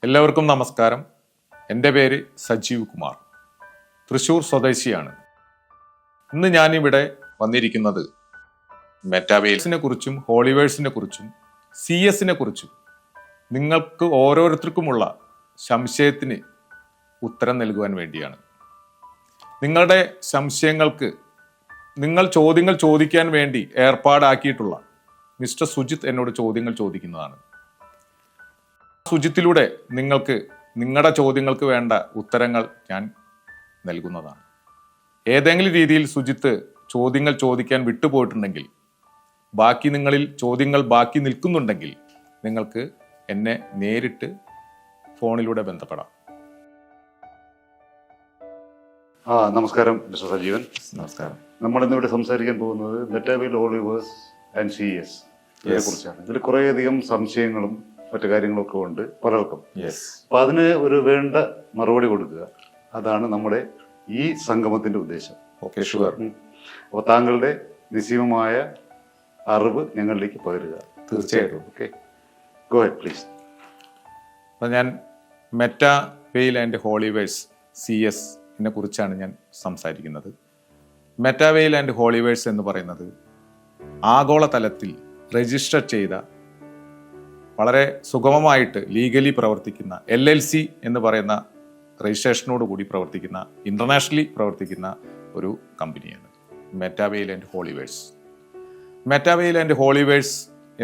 എല്ലാവർക്കും നമസ്കാരം. എൻ്റെ പേര് സജീവ് കുമാർ, തൃശ്ശൂർ സ്വദേശിയാണ്. ഇന്ന് ഞാനിവിടെ വന്നിരിക്കുന്നത് മെറ്റാവേഴ്സിനെ കുറിച്ചും ഹോളിവേഴ്സിനെ കുറിച്ചും CS കുറിച്ചും നിങ്ങൾക്ക് ഓരോരുത്തർക്കുമുള്ള സംശയത്തിന് ഉത്തരം നൽകുവാൻ വേണ്ടിയാണ്. നിങ്ങളുടെ സംശയങ്ങൾക്ക് നിങ്ങൾ ചോദ്യങ്ങൾ ചോദിക്കാൻ വേണ്ടി ഏർപ്പാടാക്കിയിട്ടുള്ള മിസ്റ്റർ സുജിത്ത് എന്നോട് ചോദ്യങ്ങൾ ചോദിക്കുന്നതാണ്. സുജിത്തിലൂടെ നിങ്ങൾക്ക് നിങ്ങളുടെ ചോദ്യങ്ങൾക്ക് വേണ്ട ഉത്തരങ്ങൾ ഞാൻ നൽകുന്നതാണ്. ഏതെങ്കിലും രീതിയിൽ സുജിത്ത് ചോദ്യങ്ങൾ ചോദിക്കാൻ വിട്ടുപോയിട്ടുണ്ടെങ്കിൽ, നിങ്ങളിൽ ചോദ്യങ്ങൾ ബാക്കി നിൽക്കുന്നുണ്ടെങ്കിൽ നിങ്ങൾക്ക് എന്നെ നേരിട്ട് ഫോണിലൂടെ ബന്ധപ്പെടാം. നമസ്കാരം മിസ്റ്റർ സജീവൻ. നമസ്കാരം. നമ്മൾ ഇന്നിവിടെ സംസാരിക്കാൻ പോകുന്നത് മെറ്റാവേൽ ഹോളിവേഴ്സ് ആൻഡ് CS കുറിച്ചാണ്. ഇതിൽ കുറേയധികം സംശയങ്ങളും മറ്റു കാര്യങ്ങളൊക്കെ ഉണ്ട് പലർക്കും. അപ്പൊ അതിന് ഒരു വേണ്ട മറുപടി കൊടുക്കുക, അതാണ് നമ്മുടെ ഈ സംഗമത്തിന്റെ ഉദ്ദേശം. അപ്പോൾ താങ്കളുടെ നിശ്ചയമായ അറിവ് ഞങ്ങളിലേക്ക് പകരുക. തീർച്ചയായിട്ടും. Okay, go head please. അപ്പം ഞാൻ മെറ്റാവേൽ ആൻഡ് ഹോളിവേഴ്സ് CS കുറിച്ചാണ് ഞാൻ സംസാരിക്കുന്നത്. മെറ്റാവേൽ ആൻഡ് ഹോളിവേഴ്സ് എന്ന് പറയുന്നത് ആഗോളതലത്തിൽ രജിസ്റ്റർ ചെയ്ത, വളരെ സുഗമമായിട്ട് ലീഗലി പ്രവർത്തിക്കുന്ന LLC എന്ന് പറയുന്ന രജിസ്ട്രേഷനോട് കൂടി പ്രവർത്തിക്കുന്ന, ഇന്റർനാഷണലി പ്രവർത്തിക്കുന്ന ഒരു കമ്പനിയാണ് മെറ്റാവേൽ ആൻഡ് ഹോളിവേഴ്സ്. മെറ്റാവേൽ ആൻഡ് ഹോളിവേഴ്സ്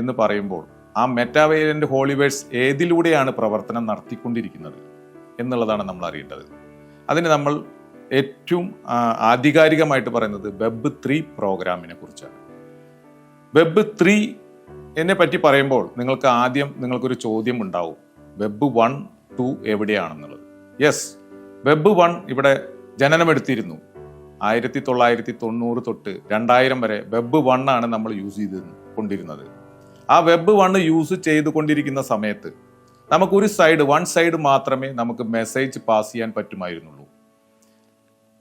എന്ന് പറയുമ്പോൾ ആ മെറ്റാവേൽ ആൻഡ് ഹോളിവേഴ്സ് ഏതിലൂടെയാണ് പ്രവർത്തനം നടത്തിക്കൊണ്ടിരിക്കുന്നത് എന്നുള്ളതാണ് നമ്മൾ അറിയേണ്ടത്. അതിന് നമ്മൾ ഏറ്റവും ആധികാരികമായിട്ട് പറയുന്നത് Web3 പ്രോഗ്രാമിനെ കുറിച്ചാണ്. Web3 പറ്റി പറയുമ്പോൾ നിങ്ങൾക്കൊരു ചോദ്യം ഉണ്ടാവും, Web 1, 2 എവിടെയാണെന്നുള്ളത്. യെസ്, Web 1 ഇവിടെ ജനനമെടുത്തിരുന്നു. 1990 തൊട്ട് 2000 വരെ Web 1 ആണ് നമ്മൾ യൂസ് കൊണ്ടിരുന്നത്. ആ Web 1 യൂസ് ചെയ്തുകൊണ്ടിരിക്കുന്ന സമയത്ത് നമുക്കൊരു വൺ സൈഡ് മാത്രമേ നമുക്ക് മെസ്സേജ് പാസ് ചെയ്യാൻ പറ്റുമായിരുന്നുള്ളൂ.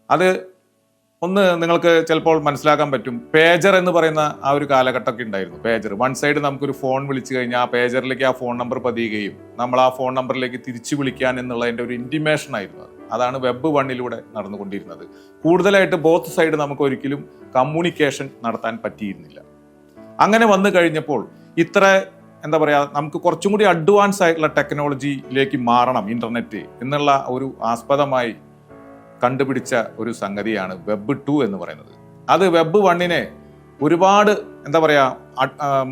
അത് ഒന്ന് നിങ്ങൾക്ക് ചിലപ്പോൾ മനസ്സിലാക്കാൻ പറ്റും. പേജർ എന്ന് പറയുന്ന ആ ഒരു കാലഘട്ടമൊക്കെ ഉണ്ടായിരുന്നു. പേജർ വൺ സൈഡ് നമുക്കൊരു ഫോൺ വിളിച്ചു കഴിഞ്ഞാൽ ആ പേജറിലേക്ക് ആ ഫോൺ നമ്പർ പതിയുകയും നമ്മൾ ആ ഫോൺ നമ്പറിലേക്ക് തിരിച്ചു വിളിക്കാൻ എന്നുള്ളതിൻ്റെ ഒരു ഇൻറ്റിമേഷൻ ആയിരുന്നു. അതാണ് Web 1 നടന്നുകൊണ്ടിരുന്നത്. കൂടുതലായിട്ട് ബോത്ത് സൈഡ് നമുക്ക് ഒരിക്കലും കമ്മ്യൂണിക്കേഷൻ നടത്താൻ പറ്റിയിരുന്നില്ല. അങ്ങനെ വന്നു കഴിഞ്ഞപ്പോൾ നമുക്ക് കുറച്ചും കൂടി അഡ്വാൻസ് ആയിട്ടുള്ള ടെക്നോളജിയിലേക്ക് മാറണം ഇന്റർനെറ്റ് എന്നുള്ള ഒരു ആസ്പദമായി കണ്ടുപിടിച്ച ഒരു സംഗതിയാണ് Web 2 എന്ന് പറയുന്നത്. അത് Web 1 ഒരുപാട്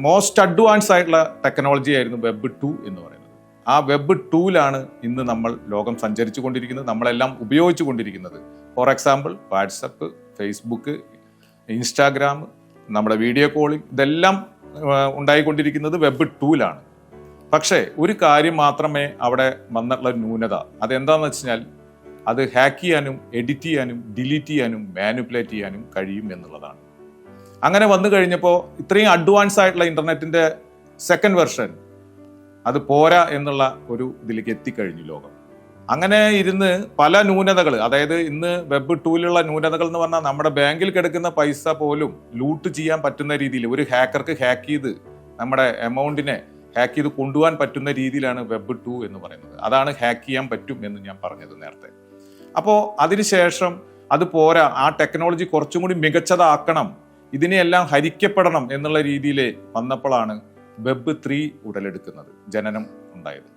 മോസ്റ്റ് അഡ്വാൻസ് ആയിട്ടുള്ള ടെക്നോളജി ആയിരുന്നു Web 2 എന്ന് പറയുന്നത്. ആ Web 2 ഇന്ന് നമ്മൾ ലോകം സഞ്ചരിച്ചു കൊണ്ടിരിക്കുന്നത്, നമ്മളെല്ലാം ഉപയോഗിച്ചു കൊണ്ടിരിക്കുന്നത്. For example WhatsApp, Facebook, Instagram, നമ്മുടെ വീഡിയോ കോളിംഗ്, ഇതെല്ലാം ഉണ്ടായിക്കൊണ്ടിരിക്കുന്നത് Web 2 പക്ഷേ ഒരു കാര്യം മാത്രമേ അവിടെ വന്നിട്ടുള്ള ന്യൂനത. അതെന്താണെന്ന് വെച്ച് കഴിഞ്ഞാൽ അത് ഹാക്ക് ചെയ്യാനും എഡിറ്റ് ചെയ്യാനും ഡിലീറ്റ് ചെയ്യാനും മാനിപ്പുലേറ്റ് ചെയ്യാനും കഴിയും എന്നുള്ളതാണ്. അങ്ങനെ വന്നു കഴിഞ്ഞപ്പോൾ ഇത്രയും അഡ്വാൻസ് ആയിട്ടുള്ള ഇന്റർനെറ്റിന്റെ സെക്കൻഡ് വെർഷൻ അത് പോരാ എന്നുള്ള ഒരു ഇതിലേക്ക് എത്തിക്കഴിഞ്ഞു ലോകം. അങ്ങനെ ഇരുന്ന് പല ന്യൂനതകൾ, അതായത് ഇന്ന് Web 2 ന്യൂനതകൾ എന്ന് പറഞ്ഞാൽ നമ്മുടെ ബാങ്കിൽ കിടക്കുന്ന പൈസ പോലും ലൂട്ട് ചെയ്യാൻ പറ്റുന്ന രീതിയിൽ ഒരു ഹാക്കർക്ക് ഹാക്ക് ചെയ്ത് നമ്മുടെ എമൗണ്ടിനെ ഹാക്ക് ചെയ്ത് കൊണ്ടുപോകാൻ പറ്റുന്ന രീതിയിലാണ് Web 2 എന്ന് പറയുന്നത്. അതാണ് ഹാക്ക് ചെയ്യാൻ പറ്റും എന്ന് ഞാൻ പറഞ്ഞത് നേരത്തെ. അപ്പോൾ അതിനുശേഷം അത് പോരാ, ആ ടെക്നോളജി കുറച്ചും കൂടി മികച്ചതാക്കണം, ഇതിനെയെല്ലാം ഹരിക്കപ്പെടണം എന്നുള്ള രീതിയിൽ വന്നപ്പോഴാണ് Web 3 ഉടലെടുക്കുന്നത്, ജനനം ഉണ്ടായത്.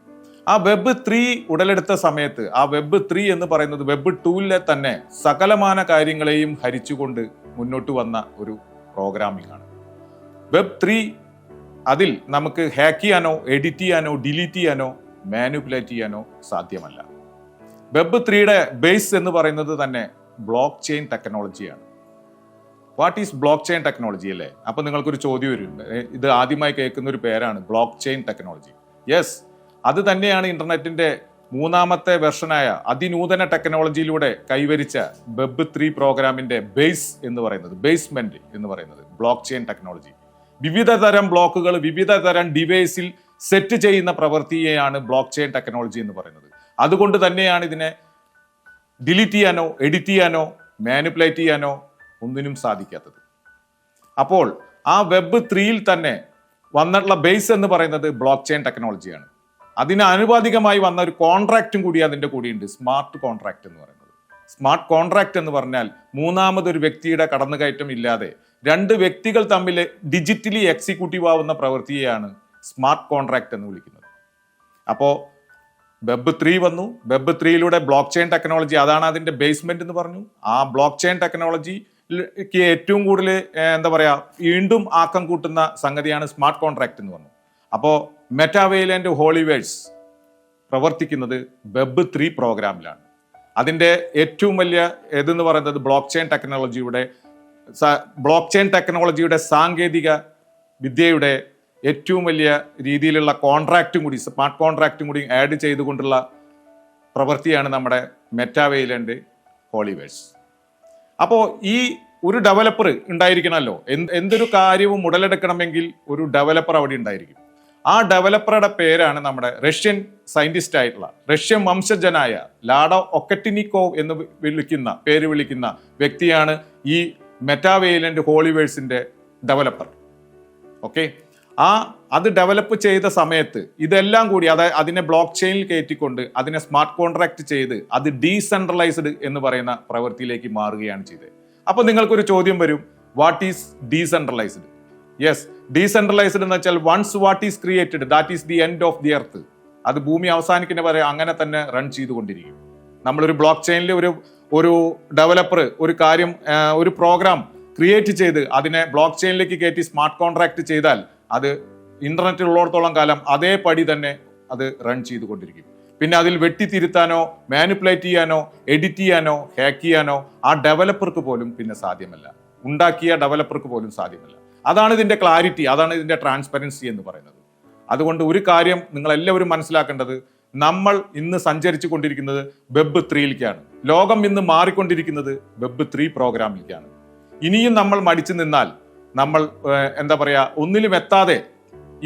ആ Web 3 ഉടലെടുത്ത സമയത്ത് ആ Web 3 എന്ന് പറയുന്നത് Web 2 തന്നെ സകലമാന കാര്യങ്ങളെയും ഹരിച്ചുകൊണ്ട് മുന്നോട്ട് വന്ന ഒരു പ്രോഗ്രാമിംഗ് ആണ്. Web 3 അതിൽ നമുക്ക് ഹാക്ക് ചെയ്യാനോ എഡിറ്റ് ചെയ്യാനോ ഡിലീറ്റ് ചെയ്യാനോ മാനിപ്പുലേറ്റ് ചെയ്യാനോ സാധ്യമല്ല. Web 3 ബേസ് എന്ന് പറയുന്നത് തന്നെ ബ്ലോക്ക് ചെയിൻ ടെക്നോളജിയാണ്. What is blockchain technology അല്ലേ? അപ്പൊ നിങ്ങൾക്കൊരു ചോദ്യം വരും, ഇത് ആദ്യമായി കേൾക്കുന്ന ഒരു പേരാണ് ബ്ലോക്ക് ചെയിൻ ടെക്നോളജി. യെസ്, അത് തന്നെയാണ് ഇന്റർനെറ്റിന്റെ മൂന്നാമത്തെ വെർഷനായ അതിനൂതന ടെക്നോളജിയിലൂടെ കൈവരിച്ച Web 3 പ്രോഗ്രാമിന്റെ ബേസ് എന്ന് പറയുന്നത്, ബേസ്മെന്റ് എന്ന് പറയുന്നത് ബ്ലോക്ക് ചെയിൻ ടെക്നോളജി. വിവിധ തരം ബ്ലോക്കുകൾ വിവിധ തരം ഡിവൈസിൽ സെറ്റ് ചെയ്യുന്ന പ്രവൃത്തിയെയാണ് ബ്ലോക്ക് ചെയിൻ ടെക്നോളജി എന്ന് പറയുന്നത്. അതുകൊണ്ട് തന്നെയാണ് ഇതിനെ ഡിലീറ്റ് ചെയ്യാനോ എഡിറ്റ് ചെയ്യാനോ മാനിപ്പുലേറ്റ് ചെയ്യാനോ ഒന്നിനും സാധിക്കാത്തത്. അപ്പോൾ ആ Web 3 തന്നെ വന്നിട്ടുള്ള ബേസ് എന്ന് പറയുന്നത് ബ്ലോക്ക് ചെയിൻ ടെക്നോളജിയാണ്. അതിന് ആനുപാതികമായി വന്ന ഒരു കോൺട്രാക്റ്റും കൂടി അതിൻ്റെ കൂടിയുണ്ട്, സ്മാർട്ട് കോൺട്രാക്ട് എന്ന് പറയുന്നത്. സ്മാർട്ട് കോൺട്രാക്ട് എന്ന് പറഞ്ഞാൽ മൂന്നാമതൊരു വ്യക്തിയുടെ കടന്നുകയറ്റം ഇല്ലാതെ രണ്ട് വ്യക്തികൾ തമ്മിൽ ഡിജിറ്റലി എക്സിക്യൂട്ടീവ് ആവുന്ന പ്രവൃത്തിയെയാണ് സ്മാർട്ട് കോൺട്രാക്ട് എന്ന് വിളിക്കുന്നത്. അപ്പോൾ വെബ് 3 വന്നു. വെബ് 3യിലൂടെ ബ്ലോക്ക് ചെയിൻ ടെക്നോളജി, അതാണ് അതിൻ്റെ ബേസ്മെന്റ് എന്ന് പറഞ്ഞു. ആ ബ്ലോക്ക് ചെയിൻ ടെക്നോളജിക്ക് ഏറ്റവും കൂടുതൽ എന്താ പറയുക, വീണ്ടും ആക്കം കൂട്ടുന്ന സംഗതിയാണ് സ്മാർട്ട് കോൺട്രാക്ട് എന്ന് പറഞ്ഞു. അപ്പോൾ മെറ്റാവേൽ ആൻഡ് ഹോളിവേഴ്സ് പ്രവർത്തിക്കുന്നത് വെബ് 3 പ്രോഗ്രാമിലാണ്. അതിൻ്റെ ഏറ്റവും വലിയ ഇതെന്ന് പറയുന്നത് ബ്ലോക്ക് ചെയിൻ ടെക്നോളജിയുടെ സാങ്കേതിക വിദ്യയുടെ ഏറ്റവും വലിയ രീതിയിലുള്ള കോൺട്രാക്റ്റും കൂടി, സ്മാർട്ട് കോൺട്രാക്റ്റും കൂടി ആഡ് ചെയ്തുകൊണ്ടുള്ള പ്രവൃത്തിയാണ് നമ്മുടെ മെറ്റാവേൽ ആൻഡ് ഹോളിവേഴ്സ്. അപ്പോൾ ഈ ഒരു ഡെവലപ്പർ ഉണ്ടായിരിക്കണമല്ലോ. എന്തൊരു കാര്യവും ഉടലെടുക്കണമെങ്കിൽ ഒരു ഡെവലപ്പർ അവിടെ ഉണ്ടായിരിക്കും. ആ ഡെവലപ്പറുടെ പേരാണ് നമ്മുടെ റഷ്യൻ സയന്റിസ്റ്റ് ആയിട്ടുള്ള, റഷ്യൻ വംശജനായ ലാഡോ ഒക്കറ്റിനിക്കോവ് എന്ന് പേര് വിളിക്കുന്ന വ്യക്തിയാണ് ഈ മെറ്റാവേൽ ആൻഡ് ഹോളിവേഴ്സിന്റെ ഡെവലപ്പർ. ഓക്കെ, അത് ഡെവലപ്പ് ചെയ്ത സമയത്ത് ഇതെല്ലാം കൂടി അതിനെ ബ്ലോക്ക് ചെയിനിൽ കയറ്റിക്കൊണ്ട് അതിനെ സ്മാർട്ട് കോൺട്രാക്ട് ചെയ്ത് അത് ഡീസെൻട്രലൈസ്ഡ് എന്ന് പറയുന്ന പ്രവൃത്തിയിലേക്ക് മാറുകയാണ് ചെയ്തത്. അപ്പോൾ നിങ്ങൾക്കൊരു ചോദ്യം വരും, what is decentralized? Yes, decentralized എന്ന് വെച്ചാൽ once what is created that is the end of the earth. അത് ഭൂമി അവസാനിക്കുന്ന വരെ അങ്ങനെ തന്നെ റൺ ചെയ്തുകൊണ്ടിരിക്കും. നമ്മളൊരു ബ്ലോക്ക് ചെയിനിൽ ഒരു ഡെവലപ്പർ ഒരു കാര്യം, ഒരു പ്രോഗ്രാം ക്രിയേറ്റ് ചെയ്ത് അതിനെ ബ്ലോക്ക് ചെയിനിലേക്ക് കയറ്റി സ്മാർട്ട് കോൺട്രാക്ട് ചെയ്താൽ അത് ഇന്റർനെറ്റിൽ ഉള്ളിടത്തോളം കാലം അതേപടി തന്നെ അത് റൺ ചെയ്തുകൊണ്ടിരിക്കും. പിന്നെ അതിൽ വെട്ടിത്തിരുത്താനോ മാനിപ്പുലേറ്റ് ചെയ്യാനോ എഡിറ്റ് ചെയ്യാനോ ഹാക്ക് ചെയ്യാനോ ആ ഡെവലപ്പർക്ക് പോലും പിന്നെ സാധ്യമല്ല, ഉണ്ടാക്കിയ ഡെവലപ്പർക്ക് പോലും സാധ്യമല്ല. അതാണ് ഇതിന്റെ ക്ലാരിറ്റി, അതാണ് ഇതിന്റെ ട്രാൻസ്പെറൻസി എന്ന് പറയുന്നത്. അതുകൊണ്ട് ഒരു കാര്യം നിങ്ങൾ എല്ലാവരും മനസ്സിലാക്കേണ്ടത്, നമ്മൾ ഇന്ന് സഞ്ചരിച്ചു കൊണ്ടിരിക്കുന്നത് വെബ് 3ലേക്കാണ്. ലോകം ഇന്ന് മാറിക്കൊണ്ടിരിക്കുന്നത് വെബ് 3 പ്രോഗ്രാമിലേക്കാണ്. ഇനിയും നമ്മൾ മടിച്ചു നിന്നാൽ നമ്മൾ എന്താ പറയാ, ഒന്നിലും എത്താതെ,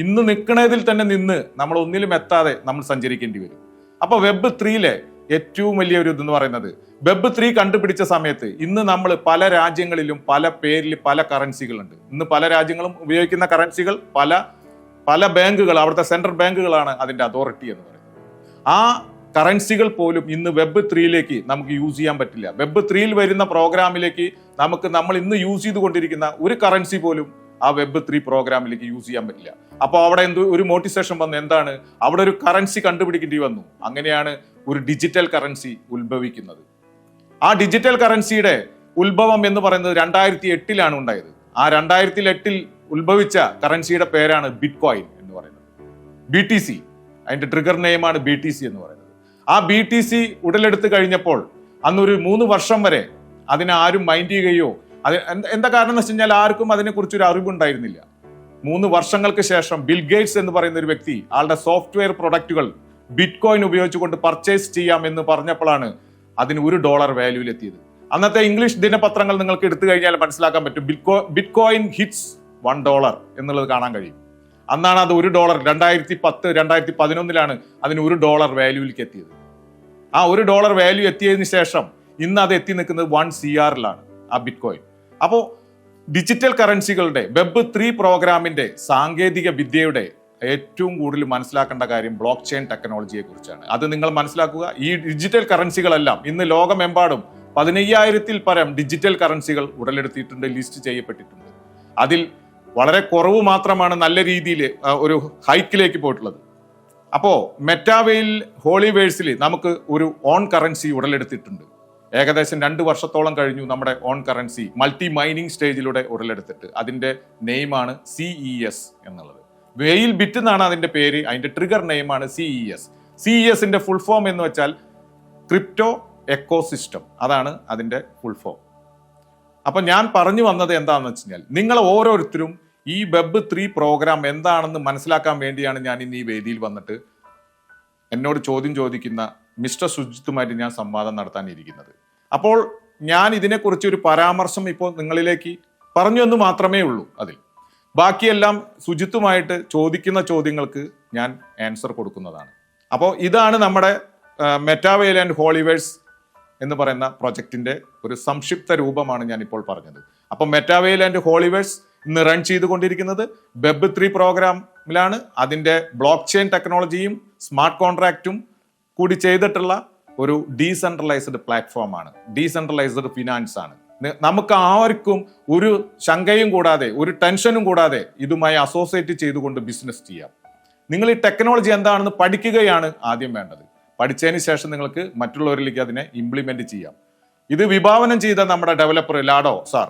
ഇന്ന് നിൽക്കുന്നതിൽ തന്നെ നിന്ന് നമ്മൾ ഒന്നിലും എത്താതെ നമ്മൾ സഞ്ചരിക്കേണ്ടി വരും. അപ്പൊ വെബ് 3യിലെ ഏറ്റവും വലിയ ഒരു ഇതെന്ന് പറയുന്നത്, വെബ് 3 കണ്ടുപിടിച്ച സമയത്ത് ഇന്ന് നമ്മൾ പല രാജ്യങ്ങളിലും പല പേരിൽ പല കറൻസികളുണ്ട്. ഇന്ന് പല രാജ്യങ്ങളും ഉപയോഗിക്കുന്ന കറൻസികൾ പല ബാങ്കുകൾ, അവിടുത്തെ സെൻട്രൽ ബാങ്കുകളാണ് അതിന്റെ അതോറിറ്റി എന്ന് പറയുന്നത്. ആ കറൻസികൾ പോലും ഇന്ന് വെബ് 3യിലേക്ക് നമുക്ക് യൂസ് ചെയ്യാൻ പറ്റില്ല. വെബ് 3യിൽ വരുന്ന പ്രോഗ്രാമിലേക്ക് നമ്മൾ ഇന്ന് യൂസ് ചെയ്തുകൊണ്ടിരിക്കുന്ന ഒരു കറൻസി പോലും ആ വെബ് 3 പ്രോഗ്രാമിലേക്ക് യൂസ് ചെയ്യാൻ പറ്റില്ല. അപ്പോൾ അവിടെ ഒരു മോട്ടിവേഷൻ വന്നു, എന്താണ്, അവിടെ ഒരു കറൻസി കണ്ടുപിടിക്കേണ്ടി വന്നു. അങ്ങനെയാണ് ഒരു ഡിജിറ്റൽ കറൻസി ഉത്ഭവിക്കുന്നത്. ആ ഡിജിറ്റൽ കറൻസിയുടെ ഉത്ഭവം എന്ന് പറയുന്നത് 2008 ഉണ്ടായത്. ആ 2008 ഉത്ഭവിച്ച കറൻസിയുടെ പേരാണ് ബിറ്റ് കോയിൻ എന്ന് പറയുന്നത്, BTC. അതിന്റെ ട്രിഗർ നെയിമാണ് BTC എന്ന് പറയുന്നത്. ആ BTC ഉടലെടുത്ത് കഴിഞ്ഞപ്പോൾ അന്നൊരു 3 വർഷം വരെ അതിനെ ആരും മൈൻഡ് ചെയ്യുകയോ, എന്താ കാരണം എന്ന് വെച്ച് കഴിഞ്ഞാൽ ആർക്കും അതിനെക്കുറിച്ച് ഒരു അറിവുണ്ടായിരുന്നില്ല. 3 വർഷങ്ങൾക്ക് ശേഷം ബിൽ ഗേറ്റ്സ് എന്ന് പറയുന്ന ഒരു വ്യക്തി ആളുടെ സോഫ്റ്റ്വെയർ പ്രൊഡക്റ്റുകൾ ബിറ്റ് കോയിൻ ഉപയോഗിച്ചുകൊണ്ട് പർച്ചേസ് ചെയ്യാം എന്ന് പറഞ്ഞപ്പോഴാണ് അതിന് $1 വാല്യൂവിലെത്തിയത്. അന്നത്തെ ഇംഗ്ലീഷ് ദിനപത്രങ്ങൾ നിങ്ങൾക്ക് എടുത്തു കഴിഞ്ഞാൽ മനസ്സിലാക്കാൻ പറ്റും, ബിറ്റ് കോയിൻ ഹിറ്റ്സ് $1 എന്നുള്ളത് കാണാൻ കഴിയും. അന്നാണ് അത് $1, 2010, 2011 അതിന് $1 വാല്യൂവിലേക്ക് എത്തിയത്. ആ $1 വാല്യൂ എത്തിയതിനു ശേഷം ഇന്ന് അത് എത്തി നിൽക്കുന്നത് 1 CR ആ ബിറ്റ് കോയിൻ. അപ്പോൾ ഡിജിറ്റൽ കറൻസികളുടെ വെബ് 3 പ്രോഗ്രാമിന്റെ സാങ്കേതിക വിദ്യയുടെ ഏറ്റവും കൂടുതൽ മനസ്സിലാക്കേണ്ട കാര്യം ബ്ലോക്ക് ചെയിൻ ടെക്നോളജിയെ കുറിച്ചാണ്. അത് നിങ്ങൾ മനസ്സിലാക്കുക. ഈ ഡിജിറ്റൽ കറൻസികളെല്ലാം ഇന്ന് ലോകമെമ്പാടും 15,000-ൽ പരം ഡിജിറ്റൽ കറൻസികൾ ഉടലെടുത്തിട്ടുണ്ട്, ലിസ്റ്റ് ചെയ്യപ്പെട്ടിട്ടുണ്ട്. അതിൽ വളരെ കുറവ് മാത്രമാണ് നല്ല രീതിയിൽ ഒരു ഹൈക്കിലേക്ക് പോയിട്ടുള്ളത്. അപ്പോൾ മെറ്റാവേൽ ഹോളിവേഴ്സിൽ നമുക്ക് ഒരു ഓൺ കറൻസി ഉടലെടുത്തിട്ടുണ്ട്. ഏകദേശം 2 വർഷത്തോളം കഴിഞ്ഞു നമ്മുടെ ഓൺ കറൻസി മൾട്ടി മൈനിങ് സ്റ്റേജിലൂടെ ഉടലെടുത്തിട്ട്. അതിന്റെ നെയിമാണ് CES എന്നുള്ളത്. വെയിൽ ബിറ്റ് എന്നാണ് അതിന്റെ പേര്. അതിന്റെ ട്രിഗർ നെയിമാണ് CES. CESന്റെ ഫുൾ ഫോം എന്ന് വെച്ചാൽ ക്രിപ്റ്റോ എക്കോസിസ്റ്റം, അതാണ് അതിന്റെ ഫുൾ ഫോം. അപ്പൊ ഞാൻ പറഞ്ഞു വന്നത് എന്താണെന്ന് വെച്ച് കഴിഞ്ഞാൽ, നിങ്ങൾ ഓരോരുത്തരും ഈ വെബ് 3 പ്രോഗ്രാം എന്താണെന്ന് മനസ്സിലാക്കാൻ വേണ്ടിയാണ് ഞാൻ ഇന്ന് ഈ വേദിയിൽ വന്നിട്ട് എന്നോട് ചോദ്യം ചോദിക്കുന്ന മിസ്റ്റർ സുജിത്തുമായിട്ട് ഞാൻ സംവാദം നടത്താനിരിക്കുന്നത്. അപ്പോൾ ഞാൻ ഇതിനെക്കുറിച്ച് ഒരു പരാമർശം ഇപ്പോൾ നിങ്ങളിലേക്ക് പറഞ്ഞു എന്ന് മാത്രമേ ഉള്ളൂ. അതിൽ ബാക്കിയെല്ലാം സുജിത്തുമായിട്ട് ചോദിക്കുന്ന ചോദ്യങ്ങൾക്ക് ഞാൻ ആൻസർ കൊടുക്കുന്നതാണ്. അപ്പോൾ ഇതാണ് നമ്മുടെ മെറ്റാവേൽ ആൻഡ് ഹോളിവേഴ്സ് എന്ന് പറയുന്ന പ്രൊജക്ടിന്റെ ഒരു സംക്ഷിപ്ത രൂപമാണ് ഞാൻ ഇപ്പോൾ പറഞ്ഞത്. അപ്പോൾ മെറ്റാവേൽ ആൻഡ് ഹോളിവേഴ്സ് ഇന്ന് റൺ ചെയ്തുകൊണ്ടിരിക്കുന്നത് വെബ് 3 പ്രോഗ്രാം പ്ലാറ്റ്ഫോമിലാണ് അതിൻ്റെ ബ്ലോക്ക് ചെയിൻ ടെക്നോളജിയും സ്മാർട്ട് കോൺട്രാക്റ്റും കൂടി ചെയ്തിട്ടുള്ള ഒരു ഡീസെൻട്രലൈസ്ഡ് പ്ലാറ്റ്ഫോമാണ്, ഡീസെൻട്രലൈസ്ഡ് ഫിനാൻസ് ആണ്. നമുക്ക് ആർക്കും ഒരു ശങ്കയും കൂടാതെ ഒരു ടെൻഷനും കൂടാതെ ഇതുമായി അസോസിയേറ്റ് ചെയ്തുകൊണ്ട് ബിസിനസ് ചെയ്യാം. നിങ്ങൾ ഈ ടെക്നോളജി എന്താണെന്ന് പഠിക്കുകയാണ് ആദ്യം വേണ്ടത്. പഠിച്ചതിന് ശേഷം നിങ്ങൾക്ക് മറ്റുള്ളവരിലേക്ക് അതിനെ ഇംപ്ലിമെന്റ് ചെയ്യാം. ഇത് വിഭാവനം ചെയ്ത നമ്മുടെ ഡെവലപ്പർ ലാഡോ സാർ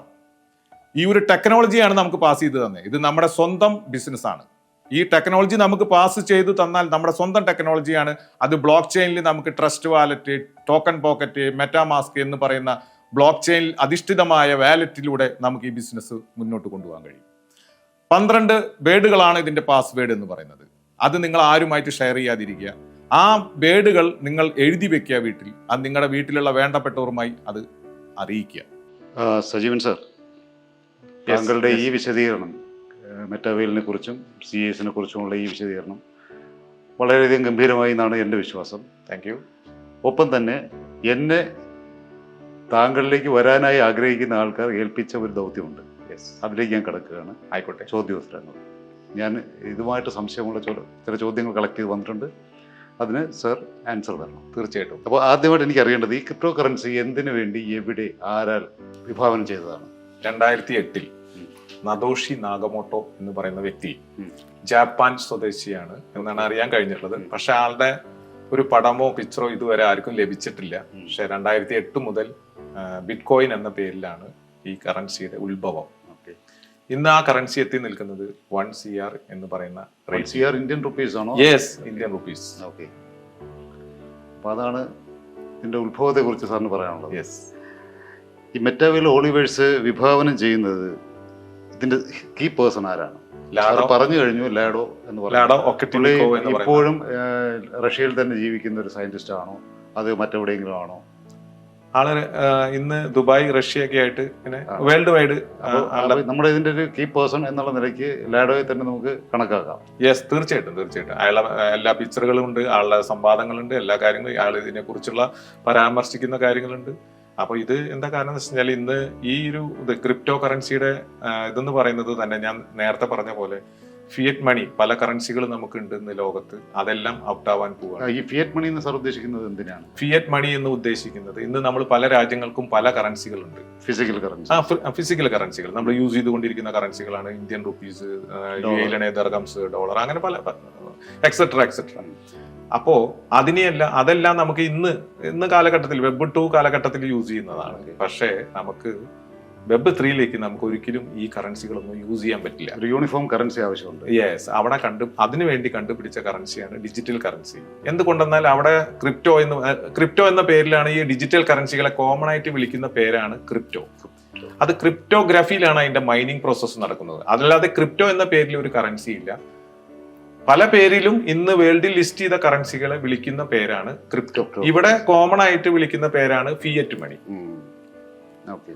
ഈ ഒരു ടെക്നോളജിയാണ് നമുക്ക് പാസ് ചെയ്ത് തന്നെ. ഇത് നമ്മുടെ സ്വന്തം ബിസിനസ് ആണ്. ഈ ടെക്നോളജി നമുക്ക് പാസ് ചെയ്തു തന്നാൽ നമ്മുടെ സ്വന്തം ടെക്നോളജിയാണ്. അത് ബ്ലോക്ക് ചെയിനിൽ നമുക്ക് trust wallet, token pocket, MetaMask എന്ന് പറയുന്ന ബ്ലോക്ക് ചെയിനിൽ അധിഷ്ഠിതമായ വാലറ്റിലൂടെ നമുക്ക് ഈ ബിസിനസ് മുന്നോട്ട് കൊണ്ടുപോകാൻ കഴിയും. 12 വേർഡുകളാണ് ഇതിന്റെ പാസ്വേഡ് എന്ന് പറയുന്നത്. അത് നിങ്ങൾ ആരുമായിട്ട് ഷെയർ ചെയ്യാതിരിക്കുക. ആ വേർഡുകൾ നിങ്ങൾ എഴുതി വെക്കുക വീട്ടിൽ. അത് നിങ്ങളുടെ വീട്ടിലുള്ള വേണ്ടപ്പെട്ടവരുമായി അത് അറിയിക്കുക. സജീവൻ സാർ, താങ്കളുടെ ഈ വിശദീകരണം മെറ്റാവെയിലിനെ കുറിച്ചും CASനെ കുറിച്ചുമുള്ള ഈ വിശദീകരണം വളരെയധികം ഗംഭീരമായി എന്നാണ് എൻ്റെ വിശ്വാസം. Thank you. ഒപ്പം തന്നെ എന്നെ താങ്കളിലേക്ക് വരാനായി ആഗ്രഹിക്കുന്ന ആൾക്കാർ ഏൽപ്പിച്ച ഒരു ദൗത്യമുണ്ട്. അതിലേക്ക് ഞാൻ കിടക്കുകയാണ്. ആയിക്കോട്ടെ. ചോദ്യോത്തരങ്ങൾ ഞാൻ ഇതുമായിട്ട് സംശയമുള്ള ചില ചോദ്യങ്ങൾ കളക്ട് ചെയ്ത് വന്നിട്ടുണ്ട്. അതിന് സർ ആൻസർ തരണം. തീർച്ചയായിട്ടും. അപ്പോൾ ആദ്യമായിട്ട് എനിക്ക് അറിയേണ്ടത് ഈ ക്രിപ്റ്റോ കറൻസി എന്തിനു വേണ്ടി, എവിടെ, ആരാൽ വിഭാവനം ചെയ്തതാണ്? 2008 നദോഷി നാഗമോട്ടോ എന്ന് പറയുന്ന വ്യക്തി ജാപ്പാൻ സ്വദേശിയാണ് എന്നാണ് അറിയാൻ കഴിഞ്ഞിട്ടുള്ളത്. പക്ഷെ ആളുടെ ഒരു പടമോ പിക്ചറോ ഇതുവരെ ആർക്കും ലഭിച്ചിട്ടില്ല. പക്ഷെ 2008 മുതൽ ബിറ്റ് കോയിൻ എന്ന പേരിലാണ് ഈ കറൻസിയുടെ ഉത്ഭവം. ഇന്ന് ആ കറൻസി എത്തി നിൽക്കുന്നത് 1 CR എന്ന് പറയുന്ന ഇന്ത്യൻ റുപ്പീസ് ആണോ? Yes, Indian rupees. ഓക്കെ. അപ്പൊ അതാണ് ഇതിന്റെ ഉത്ഭവത്തെ കുറിച്ച് സാറിന് പറയാനുള്ളത്. യെസ്. ഈ മെറ്റാവെയിൽ ഓളിവേഴ്സ് വിഭാവനം ചെയ്യുന്നത് ഇതിന്റെ കീ പേഴ്സൺ ആരാണ്? പറഞ്ഞു കഴിഞ്ഞു, ലാഡോ എന്ന് പറഞ്ഞു. ഇപ്പോഴും റഷ്യയിൽ തന്നെ ജീവിക്കുന്ന ഒരു സയന്റിസ്റ്റ് ആണോ, അത് മറ്റെവിടെയെങ്കിലും ആണോ? ആള് ഇന്ന് ദുബായ്, റഷ്യയൊക്കെ ആയിട്ട് ഇങ്ങനെ വേൾഡ് വൈഡ് നമ്മുടെ ഇതിന്റെ ഒരു കീ പേഴ്സൺ എന്നുള്ള നിലയ്ക്ക് ലാഡോയെ തന്നെ നമുക്ക് കണക്കാക്കാം. യെസ്, തീർച്ചയായിട്ടും. അയാളെ എല്ലാ പിക്ചറുകളും ഉണ്ട്, ആളുടെ സംവാദങ്ങളുണ്ട്, എല്ലാ കാര്യങ്ങളും അയാൾ ഇതിനെ കുറിച്ചുള്ള പരാമർശിക്കുന്ന കാര്യങ്ങളുണ്ട്. അപ്പൊ ഇത് എന്താ കാരണം എന്ന് വെച്ചാൽ ഇന്ന് ഈ ഒരു ക്രിപ്റ്റോ കറൻസിയുടെ ഇതെന്ന് പറയുന്നത് തന്നെ ഞാൻ നേരത്തെ പറഞ്ഞ പോലെ ഫിയറ്റ് മണി പല കറൻസികൾ നമുക്ക് ഉണ്ട് ഇന്ന് ലോകത്ത്. അതെല്ലാം ഔട്ട് ആവാൻ പോവുകയാണ്. ഈ ഫിയറ്റ് മണി എന്ന് സാർ ഉദ്ദേശിക്കുന്നത് എന്തിനാണ്? ഫിയറ്റ് മണി എന്ന് ഉദ്ദേശിക്കുന്നത് ഇന്ന് നമ്മൾ പല രാജ്യങ്ങൾക്കും പല കറൻസികളുണ്ട്. Physical currency. ഫിസിക്കൽ കറൻസികൾ നമ്മൾ യൂസ് ചെയ്തുകൊണ്ടിരിക്കുന്ന കറൻസികളാണ് Indian rupees, UAE dirhams, dollar, അങ്ങനെ പല എക്സെട്ര എക്സെട്ര. അപ്പോ അതെല്ലാം നമുക്ക് ഇന്ന് കാലഘട്ടത്തിൽ വെബ് 2 കാലഘട്ടത്തിൽ യൂസ് ചെയ്യുന്നതാണ്. പക്ഷേ നമുക്ക് വെബ് 3ലേക്ക് നമുക്ക് ഒരിക്കലും ഈ കറൻസികളൊന്നും യൂസ് ചെയ്യാൻ പറ്റില്ല. ഒരു യൂണിഫോം കറൻസി ആവശ്യമുണ്ട്. യെസ്, അവിടെ അതിനുവേണ്ടി കണ്ടുപിടിച്ച കറൻസിയാണ് ഡിജിറ്റൽ കറൻസി. എന്തുകൊണ്ടെന്നാൽ അവിടെ ക്രിപ്റ്റോ എന്ന പേരിലാണ് ഈ ഡിജിറ്റൽ കറൻസികളെ കോമൺ ആയിട്ട് വിളിക്കുന്ന പേരാണ് ക്രിപ്റ്റോ. അത് ക്രിപ്റ്റോഗ്രാഫിയിലാണ് അതിന്റെ മൈനിങ് പ്രോസസ്സ് നടക്കുന്നത്. അതല്ലാതെ ക്രിപ്റ്റോ എന്ന പേരിൽ ഒരു കറൻസി ഇല്ല. പല പേരിലും ഇന്ന് വേൾഡിൽ ലിസ്റ്റ് ചെയ്ത കറൻസികളെ വിളിക്കുന്ന പേരാണ് ക്രിപ്റ്റോ. ഇവിടെ കോമൺ ആയിട്ട് വിളിക്കുന്ന പേരാണ് ഫിയറ്റ് മണി. ഓക്കെ.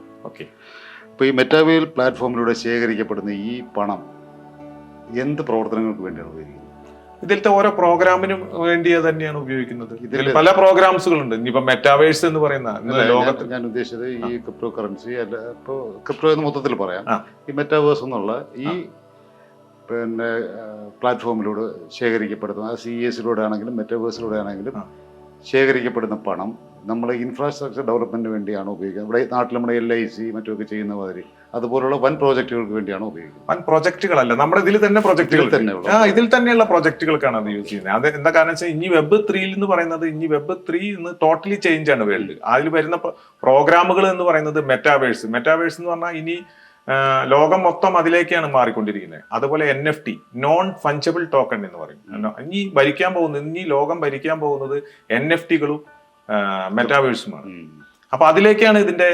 അപ്പോൾ ഈ മെറ്റാവെയിൽ പ്ലാറ്റ്ഫോമിലൂടെ ശേഖരിക്കപ്പെടുന്ന ഈ പണം എന്ത് പ്രവർത്തനങ്ങൾക്ക് വേണ്ടിയാണ് ഉപയോഗിക്കുന്നത്? ഇതിലത്തെ ഓരോ പ്രോഗ്രാമിനും വേണ്ടി തന്നെയാണ് ഉപയോഗിക്കുന്നത്. ഇതിൽ പല പ്രോഗ്രാംസുകളുണ്ട്. ഇനിയിപ്പോ മെറ്റാവേഴ്സ് എന്ന് പറയുന്ന ലോകത്ത് ഞാൻ ഉദ്ദേശിച്ചത് ഈ ക്രിപ്റ്റോ കറൻസി അല്ല, ഇപ്പോൾ ക്രിപ്റ്റോ എന്ന് മൊത്തത്തിൽ പറയാം. ഈ മെറ്റാവേഴ്സ് എന്നുള്ള ഈ പ്ലാറ്റ്ഫോമിലൂടെ ശേഖരിക്കപ്പെടുന്ന CASലൂടെ ആണെങ്കിലും മെറ്റാവേഴ്സിലൂടെ ആണെങ്കിലും ശേഖരിക്കപ്പെടുന്ന പണം നമ്മൾ ഇൻഫ്രാസ്ട്രക്ചർ ഡെവലപ്മെന്റിന് വേണ്ടിയാണ് ഉപയോഗിക്കുന്നത്. ഇവിടെ നാട്ടിൽ നമ്മുടെ LIC മറ്റുമൊക്കെ ചെയ്യുന്ന മാതിരി അതുപോലുള്ള വൻ പ്രോജക്റ്റുകൾക്ക് വേണ്ടിയാണ് ഉപയോഗിക്കുന്നത്. വൻ പ്രോജക്റ്റുകളല്ല, നമ്മുടെ ഇതിൽ തന്നെ പ്രോജക്റ്റുകൾ ഇതിൽ തന്നെയുള്ള പ്രോജക്റ്റുകൾക്കാണ് അത് യൂസ് ചെയ്യുന്നത്. അത് എന്താ കാരണം വെച്ചാൽ ഇനി വെബ് 3 എന്ന് പറയുന്നത് വെബ് 3 ഇന്ന് ടോട്ടലി ചേഞ്ച് ആണ് വേൾഡ്. അതിൽ വരുന്ന പ്രോഗ്രാമുകൾ എന്ന് പറയുന്നത് മെറ്റാവേഴ്സ് എന്ന് പറഞ്ഞാൽ ഇനി ലോകം മൊത്തം അതിലേക്കാണ് മാറിക്കൊണ്ടിരിക്കുന്നത്. അതുപോലെ NFT, നോൺ ഫഞ്ചബിൾ ടോക്കൺ എന്ന് പറയും. ഇനി ലോകം ഭരിക്കാൻ പോകുന്നത് NFTകളും മെറ്റാവേഴ്സുമാണ്. അപ്പൊ അതിലേക്കാണ് ഇതിന്റെ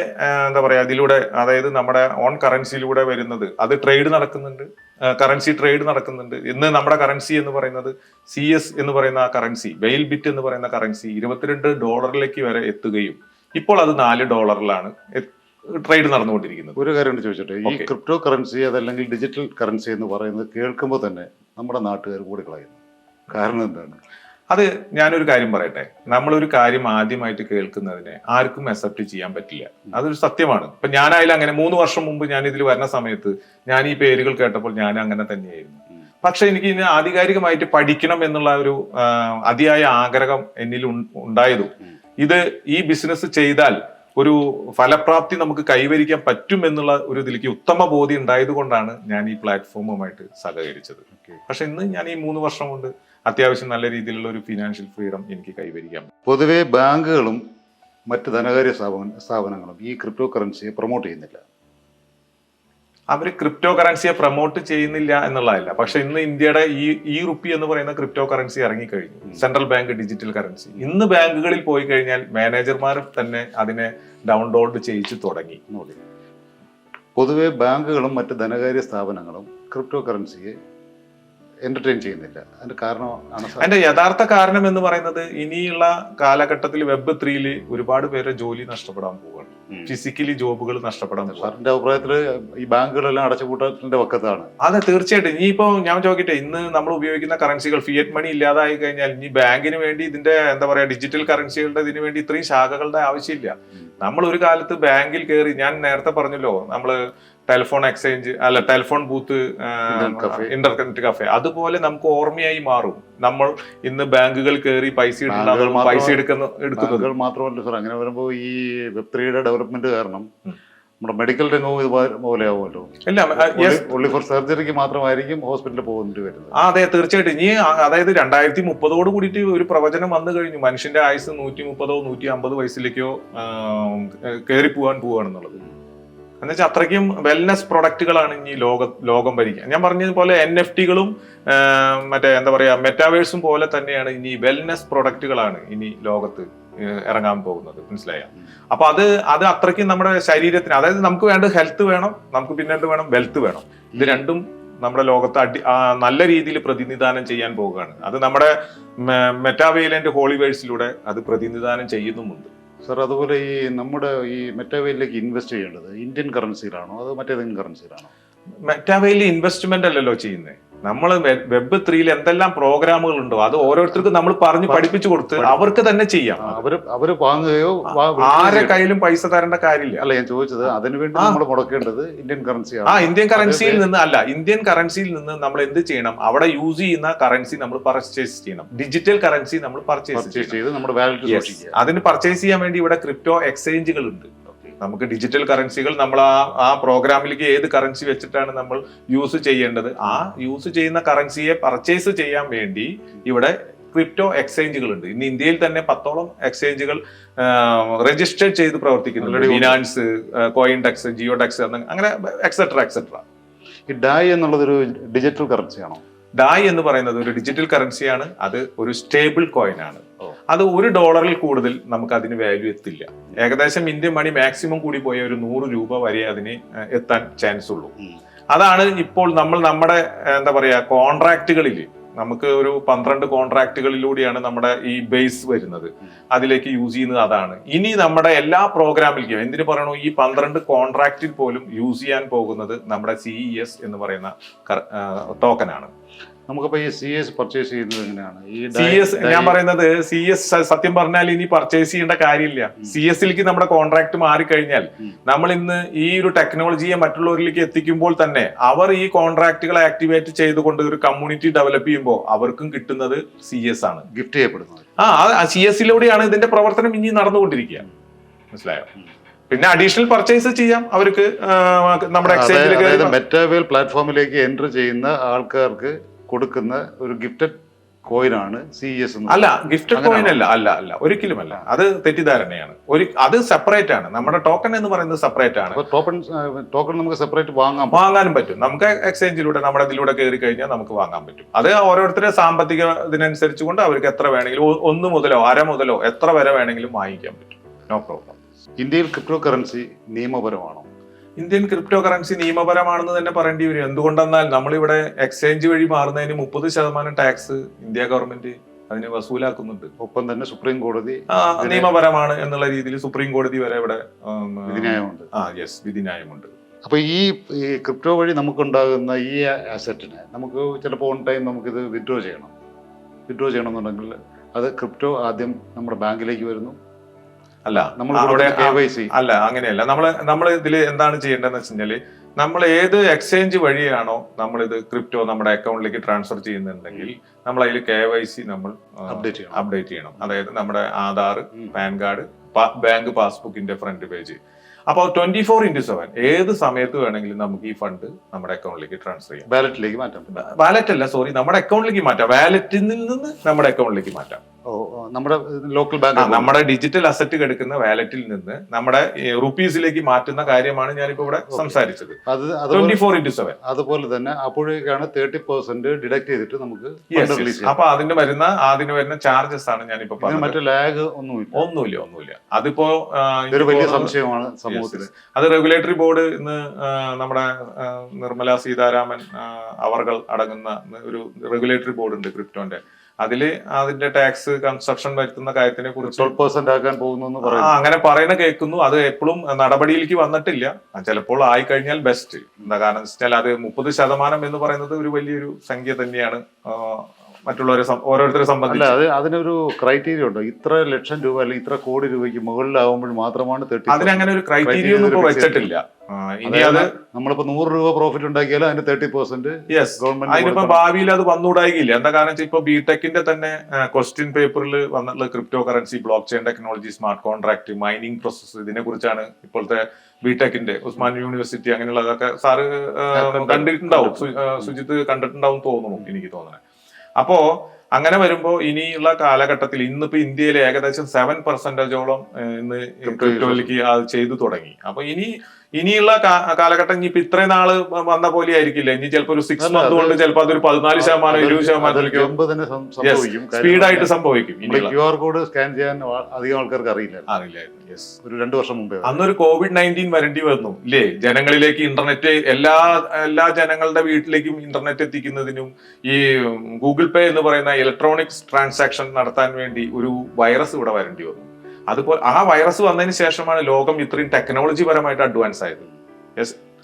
എന്താ പറയാ ഇതിലൂടെ, അതായത് നമ്മുടെ ഓൺ കറൻസിയിലൂടെ വരുന്നത്. അത് ട്രേഡ് നടക്കുന്നുണ്ട്, കറൻസി ട്രേഡ് നടക്കുന്നുണ്ട്. ഇന്ന് നമ്മുടെ കറൻസി എന്ന് പറയുന്നത് CS എന്ന് പറയുന്ന ആ കറൻസി, വെയിൽ ബിറ്റ് എന്ന് പറയുന്ന കറൻസി $22 വരെ എത്തുകയും ഇപ്പോൾ അത് $4 ട്രേഡ് നടന്നുകൊണ്ടിരിക്കുന്നത്. ഒരു കാര്യം ചോദിച്ചോട്ടെ, ഈ ക്രിപ്റ്റോ കറൻസി അതല്ലെങ്കിൽ ഡിജിറ്റൽ കറൻസി എന്ന് പറയുന്നത് കേൾക്കുമ്പോൾ തന്നെ നമ്മുടെ നാട്ടുകാർ കൂടി കളയുന്നു. കാരണം എന്താണ്? അത് ഞാനൊരു കാര്യം പറയട്ടെ, നമ്മളൊരു കാര്യം ആദ്യമായിട്ട് കേൾക്കുന്നതിനെ ആർക്കും അക്സെപ്റ്റ് ചെയ്യാൻ പറ്റില്ല. അതൊരു സത്യമാണ്. ഇപ്പൊ ഞാനായാലും അങ്ങനെ 3 വർഷം മുമ്പ് ഞാൻ ഇതിൽ വരുന്ന സമയത്ത് ഞാൻ ഈ പേരുകൾ കേട്ടപ്പോൾ ഞാൻ അങ്ങനെ തന്നെയായിരുന്നു. പക്ഷെ എനിക്ക് ഇനി ആധികാരികമായിട്ട് പഠിക്കണം എന്നുള്ള ഒരു അതിയായ ആഗ്രഹം എന്നിൽ ഉണ്ടായതും ഇത് ഈ ബിസിനസ് ചെയ്താൽ ഒരു ഫലപ്രാപ്തി നമുക്ക് കൈവരിക്കാൻ പറ്റും എന്നുള്ള ഒരു ഇതിലേക്ക് ഉത്തമ ബോധ്യം ഉണ്ടായത് കൊണ്ടാണ് ഞാൻ ഈ പ്ലാറ്റ്ഫോമുമായിട്ട് സഹകരിച്ചത്. പക്ഷെ ഇന്ന് ഞാൻ ഈ 3 വർഷം കൊണ്ട് അത്യാവശ്യം നല്ല രീതിയിലുള്ള ഒരു ഫിനാൻഷ്യൽ ഫ്രീഡം എനിക്ക് കൈവരിക്കാം. പൊതുവെ ബാങ്കുകളും മറ്റ് ധനകാര്യ സ്ഥാപനങ്ങളും ഈ ക്രിപ്റ്റോ കറൻസിയെ പ്രൊമോട്ട് ചെയ്യുന്നില്ല. അവർ ക്രിപ്റ്റോ കറൻസിയെ പ്രൊമോട്ട് ചെയ്യുന്നില്ല എന്നുള്ളതല്ല, പക്ഷെ ഇന്ന് ഇന്ത്യയുടെ ഈ റുപ്പി എന്ന് പറയുന്ന ക്രിപ്റ്റോ കറൻസി ഇറങ്ങിക്കഴിഞ്ഞു. Central bank digital currency. ഇന്ന് ബാങ്കുകളിൽ പോയി കഴിഞ്ഞാൽ മാനേജർമാർ തന്നെ അതിനെ ഡൗൺലോഡ് ചെയ്യിച്ചു തുടങ്ങി. പൊതുവെ ബാങ്കുകളും മറ്റ് ധനകാര്യ സ്ഥാപനങ്ങളും ക്രിപ്റ്റോ കറൻസിയെ എന്റർടൈൻ ചെയ്യുന്നില്ല. അതിന്റെ കാരണമാണ് അതിന്റെ യഥാർത്ഥ കാരണം എന്ന് പറയുന്നത് ഇനിയുള്ള കാലഘട്ടത്തിൽ വെബ് 3 ഒരുപാട് പേരെ ജോലി നഷ്ടപ്പെടാൻ പോവുകയാണ്. ഫിസിക്കലി ജോബുകൾ നഷ്ടപ്പെടാൻ പോകും. സാറിന്റെ അഭിപ്രായത്തില് ഈ ബാങ്കുകളെല്ലാം അടച്ചുപൂട്ടത്തിന്റെ പക്കത്താണ്. അതെ, തീർച്ചയായിട്ടും. ഇനിയിപ്പോ ഞാൻ ചോദിക്കട്ടെ, ഇന്ന് നമ്മൾ ഉപയോഗിക്കുന്ന കറൻസികൾ ഫിയറ്റ് മണി ഇല്ലാതായി കഴിഞ്ഞാൽ ഇനി ബാങ്കിന് വേണ്ടി ഇതിന്റെ എന്താ പറയാ ഡിജിറ്റൽ കറൻസികളുടെ ഇതിനു വേണ്ടി ഇത്രയും ശാഖകളുടെ ആവശ്യമില്ല. നമ്മൾ ഒരു കാലത്ത് ബാങ്കിൽ കയറി, ഞാൻ നേരത്തെ പറഞ്ഞല്ലോ, നമ്മള് ടെലിഫോൺ എക്സ്ചേഞ്ച് അല്ല ടെലിഫോൺ ബൂത്ത്, ഇന്റർനെറ്റ് കഫേ, അതുപോലെ നമുക്ക് ഓർമ്മയായി മാറും. നമ്മൾ ഇന്ന് ബാങ്കുകൾ കയറി പൈസ എടുക്കുന്നത് മാത്രമല്ല സാർ. അങ്ങനെ വരുമ്പോൾ ഈ വെബ് 3യുടെ ഡെവലപ്മെന്റ് കാരണം നമ്മുടെ മെഡിക്കൽ രംഗവും ഇതുപോലെ ആവുമല്ലോ. ഓൺലി ഫോർ സർജറിക്ക് മാത്രമായിരിക്കും ഹോസ്പിറ്റലിൽ പോകേണ്ടി വരുന്നത്. അതെ, തീർച്ചയായിട്ടും. ഇനി അതായത് 2030 കൂടിയിട്ട് ഒരു പ്രവചനം വന്നു കഴിഞ്ഞു. മനുഷ്യന്റെ ആയുസ് 130 150 വയസ്സിലേക്കോ കയറി പോവാണെന്നുള്ളത്. എന്നുവെച്ചാൽ അത്രയ്ക്കും വെൽനെസ് പ്രൊഡക്റ്റുകളാണ് ഇനി ലോകം ഭരിക്കുക. ഞാൻ പറഞ്ഞതുപോലെ NFT-കളും മറ്റേ എന്താ പറയാ മെറ്റാവേഴ്സും പോലെ തന്നെയാണ് ഇനി വെൽനെസ് പ്രൊഡക്റ്റുകളാണ് ഇനി ലോകത്ത് ഇറങ്ങാൻ പോകുന്നത്. മനസ്സിലായ? അപ്പൊ അത് അത്രയ്ക്കും നമ്മുടെ ശരീരത്തിന്, അതായത് നമുക്ക് വേണ്ട ഹെൽത്ത് വേണം, നമുക്ക് പിന്നെ എന്ത് വേണം, വെൽത്ത് വേണം. ഇത് രണ്ടും നമ്മുടെ ലോകത്ത് നല്ല രീതിയിൽ പ്രതിനിധാനം ചെയ്യാൻ പോവുകയാണ്. അത് നമ്മുടെ മെറ്റാവേലന്റ് ഹോളിവേഴ്സിലൂടെ അത് പ്രതിനിധാനം ചെയ്യുന്നുമുണ്ട്. സാർ, അതുപോലെ ഈ നമ്മുടെ ഈ മെറ്റാവേലിലേക്ക് ഇൻവെസ്റ്റ് ചെയ്യേണ്ടത് ഇന്ത്യൻ കറൻസിയിലാണോ അതോ മറ്റേതെങ്കിലും കറൻസിയിലാണോ? മെറ്റാവേലിൽ ഇൻവെസ്റ്റ്മെന്റ് അല്ലല്ലോ ചെയ്യുന്നത്. നമ്മൾ വെബ് 3 എന്തെല്ലാം പ്രോഗ്രാമുകൾ ഉണ്ടോ അത് ഓരോരുത്തർക്കും നമ്മൾ പറഞ്ഞ് പഠിപ്പിച്ചു കൊടുത്ത് അവർക്ക് തന്നെ ചെയ്യാം. അവര് വാങ്ങുകയോ ആരെ കയ്യിലും പൈസ തരേണ്ട കാര്യമില്ല. അല്ല, ഞാൻ ചോദിച്ചത് അതിനുവേണ്ടി നമ്മൾ മുടക്കേണ്ടത് ഇന്ത്യൻ കറൻസിയാണ്. ഇന്ത്യൻ കറൻസിയിൽ നിന്ന് അല്ല, ഇന്ത്യൻ കറൻസിയിൽ നിന്ന് നമ്മൾ എന്ത് ചെയ്യണം, അവിടെ യൂസ് ചെയ്യുന്ന കറൻസി നമ്മൾ പർച്ചേസ് ചെയ്യണം. ഡിജിറ്റൽ കറൻസി നമ്മൾ പർച്ചേസ് ചെയ്ത് നമ്മുടെ വാലറ്റ് സൂക്ഷിക്കുക. അതിന് പർച്ചേസ് ചെയ്യാൻ വേണ്ടി ഇവിടെ ക്രിപ്റ്റോ എക്സ്ചേഞ്ചുകൾ ഉണ്ട്. നമുക്ക് ഡിജിറ്റൽ കറൻസികൾ നമ്മൾ ആ പ്രോഗ്രാമിലേക്ക് ഏത് കറൻസി വെച്ചിട്ടാണ് നമ്മൾ യൂസ് ചെയ്യേണ്ടത്, ആ യൂസ് ചെയ്യുന്ന കറൻസിയെ പർച്ചേസ് ചെയ്യാൻ വേണ്ടി ഇവിടെ ക്രിപ്റ്റോ എക്സ്ചേഞ്ചുകൾ ഉണ്ട്. ഇന്ന് ഇന്ത്യയിൽ തന്നെ 10ഓളം എക്സ്ചേഞ്ചുകൾ രജിസ്റ്റർ ചെയ്ത് പ്രവർത്തിക്കുന്നുണ്ട്. ഫിനാൻസ്, കോയിൻഡെക്സ്, ജിയോഡെക്സ്, അങ്ങനെ എക്സെട്ര. ഈ ഡായ് എന്നുള്ളതൊരു ഡിജിറ്റൽ കറൻസിയാണോ? ഡായ് എന്ന് പറയുന്നത് ഒരു ഡിജിറ്റൽ കറൻസിയാണ്. അത് ഒരു സ്റ്റേബിൾ കോയിൻ ആണ്. അത് $1 കൂടുതൽ നമുക്ക് അതിന് വാല്യൂ എത്തില്ല. ഏകദേശം ഇന്ത്യൻ മണി മാക്സിമം കൂടി പോയ ഒരു 100 രൂപ വരെ അതിന് എത്താൻ ചാൻസ് ഉള്ളൂ. അതാണ് ഇപ്പോൾ നമ്മുടെ എന്താ പറയാ കോൺട്രാക്റ്റുകളിൽ നമുക്ക് ഒരു 12 കോൺട്രാക്റ്റുകളിലൂടെയാണ് നമ്മുടെ ഈ ബേസ് വരുന്നത്. അതിലേക്ക് യൂസ് ചെയ്യുന്നത് അതാണ്. ഇനി നമ്മുടെ എല്ലാ പ്രോഗ്രാമിലേക്കും എന്തിനു പറയണോ, ഈ 12 കോൺട്രാക്റ്റിൽ പോലും യൂസ് ചെയ്യാൻ പോകുന്നത് നമ്മുടെ CES എന്ന് പറയുന്ന ടോക്കനാണ്. നമുക്കപ്പോ ഈ CS പർച്ചേസ് ചെയ്യുന്നത് എങ്ങനെയാണ്? ഞാൻ പറയുന്നത് CS സത്യം പറഞ്ഞാൽ ഇനി പർച്ചേസ് ചെയ്യേണ്ട കാര്യമില്ല. CSലേക്ക് നമ്മുടെ കോൺട്രാക്ട് മാറിക്കഴിഞ്ഞാൽ നമ്മൾ ഇന്ന് ഈ ഒരു ടെക്നോളജിയെ മറ്റുള്ളവരിലേക്ക് എത്തിക്കുമ്പോൾ തന്നെ അവർ ഈ കോൺട്രാക്റ്റുകൾ ആക്ടിവേറ്റ് ചെയ്തുകൊണ്ട് ഒരു കമ്മ്യൂണിറ്റി ഡെവലപ്പ് ചെയ്യുമ്പോൾ അവർക്കും കിട്ടുന്നത് CS ആണ്, ഗിഫ്റ്റ് ചെയ്യപ്പെടുന്നത്. CS-ലൂടെയാണ് ഇതിന്റെ പ്രവർത്തനം ഇനി നടന്നുകൊണ്ടിരിക്കുക. മനസ്സിലായോ? പിന്നെ അഡീഷണൽ പർച്ചേസ് ചെയ്യാം അവർക്ക് നമ്മുടെ എക്സ്ചേഞ്ചിലേക്ക്. മെറ്റാവേൽ പ്ലാറ്റ്ഫോമിലേക്ക് എൻട്രി ചെയ്യുന്ന ആൾക്കാർക്ക് കൊടുക്കുന്ന ഒരു ഗിഫ്റ്റഡ് കോയിനാണ് CES. അല്ല, ഗിഫ്റ്റഡ് കോയിൻ അല്ല, ഒരിക്കലുമല്ല. അത് തെറ്റിദ്ധാരണയാണ്. അത് സെപ്പറേറ്റ് ആണ്. നമ്മുടെ ടോക്കൺ എന്ന് പറയുന്നത് സെപ്പറേറ്റ് ആണ്. ടോക്കൺ നമുക്ക് സെപ്പറേറ്റ് വാങ്ങാനും പറ്റും. നമുക്ക് എക്സ്ചേഞ്ചിലൂടെ നമ്മുടെ ഇതിലൂടെ കയറി കഴിഞ്ഞാൽ നമുക്ക് വാങ്ങാൻ പറ്റും. അത് ഓരോരുത്തരുടെ സാമ്പത്തിക ഇതിനനുസരിച്ച് കൊണ്ട് അവർക്ക് എത്ര വേണമെങ്കിലും 1 മുതലോ 1/2 മുതലോ എത്ര വരെ വേണമെങ്കിലും വാങ്ങിക്കാൻ പറ്റും. No problem. ഇന്ത്യയിൽ ക്രിപ്റ്റോ കറൻസി നിയമപരമാണോ? ഇന്ത്യൻ ക്രിപ്റ്റോ കറൻസി നിയമപരമാണെന്ന് തന്നെ പറയേണ്ടി വരും. എന്തുകൊണ്ടെന്നാൽ നമ്മളിവിടെ എക്സ്ചേഞ്ച് വഴി മാറുന്നതിന് 30% ടാക്സ് ഇന്ത്യ ഗവൺമെന്റ് അതിന് വസൂലാക്കുന്നുണ്ട്. ഒപ്പം തന്നെ സുപ്രീം കോടതി നിയമപരമാണ് എന്നുള്ള രീതിയിൽ സുപ്രീം കോടതി വരെ ഇവിടെ വിധിന്യായമുണ്ട്. വിധിന്യായമുണ്ട്. അപ്പൊ ഈ ക്രിപ്റ്റോ വഴി നമുക്കുണ്ടാകുന്ന ഈ അസറ്റിനെ നമുക്ക് ചിലപ്പോൾ ഓൺ ടൈം നമുക്കിത് വിഡ്രോ ചെയ്യണമെന്നുണ്ടെങ്കിൽ അത് ക്രിപ്റ്റോ ആദ്യം നമ്മുടെ ബാങ്കിലേക്ക് വരുന്നു. അല്ല, അങ്ങനെയല്ല. നമ്മൾ ഇതിൽ എന്താണ് ചെയ്യേണ്ടതെന്ന് വെച്ച് കഴിഞ്ഞാല് നമ്മൾ ഏത് എക്സ്ചേഞ്ച് വഴിയാണോ നമ്മൾ ഇത് ക്രിപ്റ്റോ നമ്മുടെ അക്കൗണ്ടിലേക്ക് ട്രാൻസ്ഫർ ചെയ്യുന്നുണ്ടെങ്കിൽ നമ്മൾ അതിൽ KYC നമ്മൾ അപ്ഡേറ്റ് ചെയ്യണം. അതായത് നമ്മുടെ ആധാർ, പാൻ കാർഡ്, ബാങ്ക് പാസ്ബുക്കിന്റെ ഫ്രണ്ട് പേജ്. അപ്പോൾ 24/7 ഏത് സമയത്ത് വേണമെങ്കിലും നമുക്ക് ഈ ഫണ്ട് നമ്മുടെ അക്കൗണ്ടിലേക്ക് ട്രാൻസ്ഫർ ചെയ്യാം. വാലറ്റിലേക്ക് മാറ്റാം. വാലറ്റ് അല്ല, സോറി, നമ്മുടെ അക്കൗണ്ടിലേക്ക് മാറ്റാം. വാലറ്റിൽ നിന്ന് നമ്മുടെ അക്കൗണ്ടിലേക്ക് മാറ്റാം. നമ്മുടെ ലോക്കൽ ബാങ്ക്, നമ്മുടെ ഡിജിറ്റൽ അസറ്റ് എടുക്കുന്ന വാലറ്റിൽ നിന്ന് നമ്മുടെ റുപ്പീസിലേക്ക് മാറ്റുന്ന കാര്യമാണ് ഞാനിപ്പോ ഇവിടെ സംസാരിച്ചത്. 24/7. അതുപോലെ തന്നെ അപ്പോഴേക്കാണ് 30% ഡിഡക്ട് ചെയ്തിട്ട് നമുക്ക് അപ്പൊ അതിന് വരുന്ന ചാർജസ് ആണ് ഞാനിപ്പോ പറഞ്ഞത്. മറ്റു ലാഗ് ഒന്നുമില്ല. അതിപ്പോ ഇതൊരു വലിയ സംശയമാണ് സമൂഹത്തിൽ. അത് റെഗുലേറ്ററി ബോർഡ് ഇന്ന് നമ്മുടെ നിർമ്മല സീതാരാമൻ അവർകൾ അടങ്ങുന്ന ഒരു റെഗുലേറ്ററി ബോർഡ് ഉണ്ട് ക്രിപ്റ്റോന്റെ. അതിന്റെ ടാക്സ് കൺസ്ട്രക്ഷൻ വരുത്തുന്ന കാര്യത്തിനെ കുറിച്ച് 12% ആക്കാൻ പോകുന്നു അങ്ങനെ പറയുന്ന കേൾക്കുന്നു. അത് എപ്പോഴും നടപടിയിലേക്ക് വന്നിട്ടില്ല. ചിലപ്പോൾ ആയി കഴിഞ്ഞാൽ ബെസ്റ്റ്. എന്താ കാരണം വെച്ചാൽ അത് 30% എന്ന് പറയുന്നത് ഒരു വലിയൊരു സംഖ്യ തന്നെയാണ് ഓരോരുത്തരെ സംബന്ധിച്ച്. അതിനൊരു ക്രൈറ്റീരിയ ഉണ്ടോ? ഇത്ര ലക്ഷം രൂപ അല്ലെങ്കിൽ ഇത്ര കോടി രൂപയ്ക്ക് മുകളിലാവുമ്പോൾ മാത്രമാണ് അതിനങ്ങനെ ഒരു ക്രൈറ്റീരിയ ഒന്നും ഇപ്പൊ വെച്ചിട്ടില്ല. ഇനി അത് നമ്മളിപ്പോ 100 രൂപ പ്രോഫിറ്റ് ഉണ്ടാക്കിയാലും അതിന്റെ 30% ഗവൺമെന്റ്. അതിനിപ്പോ ഭാവിയിൽ അത് വന്നുകൂടായില്ല. എന്താ കാരണം വെച്ചാൽ ഇപ്പൊ ബിടെക്കിന്റെ തന്നെ ക്വസ്റ്റ്യൻ പേപ്പറിൽ വന്നിട്ടുള്ള crypto currency, block chain technology, smart contract, mining process, ഇതിനെ കുറിച്ചാണ് ഇപ്പോഴത്തെ ബിടെക്കിന്റെ ഉസ്മാൻ യൂണിവേഴ്സിറ്റി അങ്ങനെയുള്ളതൊക്കെ സാറ് കണ്ടിട്ടുണ്ടാവും, സുജിത്ത് കണ്ടിട്ടുണ്ടാവും തോന്നുന്നു, എനിക്ക് തോന്നുന്നത്. അപ്പോ അങ്ങനെ വരുമ്പോ ഇനിയുള്ള കാലഘട്ടത്തിൽ ഇന്നിപ്പോ ഇന്ത്യയിൽ ഏകദേശം 7% ഇന്ന് ക്രിപ്റ്റോയിലേക്ക് അത് ചെയ്തു തുടങ്ങി. അപ്പൊ ഇനിയുള്ള കാലഘട്ടം ഇനിയിപ്പോ ഇത്രയും നാള് വന്ന പോലെ ആയിരിക്കില്ല. ഇനി ചിലപ്പോ ഒരു 6 മന്ത് കൊണ്ട് ചിലപ്പോ അതൊരു 14%, 20% സ്പീഡായിട്ട് സംഭവിക്കും. QR കോഡ് സ്കാൻ ചെയ്യാൻ അധികം ആൾക്കാർക്ക് അറിയില്ലായിരുന്നു. ഒരു 2 വർഷം മുമ്പേ അന്നൊരു COVID-19 വരേണ്ടി വന്നു ഇല്ലേ? ജനങ്ങളിലേക്ക് ഇന്റർനെറ്റ് എല്ലാ ജനങ്ങളുടെ വീട്ടിലേക്കും ഇന്റർനെറ്റ് എത്തിക്കുന്നതിനും ഈ ഗൂഗിൾ പേ എന്ന് പറയുന്ന ഇലക്ട്രോണിക്സ് ട്രാൻസാക്ഷൻ നടത്താൻ വേണ്ടി ഒരു വൈറസ് ഇവിടെ വരേണ്ടി വന്നു. അതുപോലെ ആ വൈറസ് വന്നതിന് ശേഷമാണ് ലോകം ഇത്രയും ടെക്നോളജി പരമായിട്ട് അഡ്വാൻസ് ആയത്.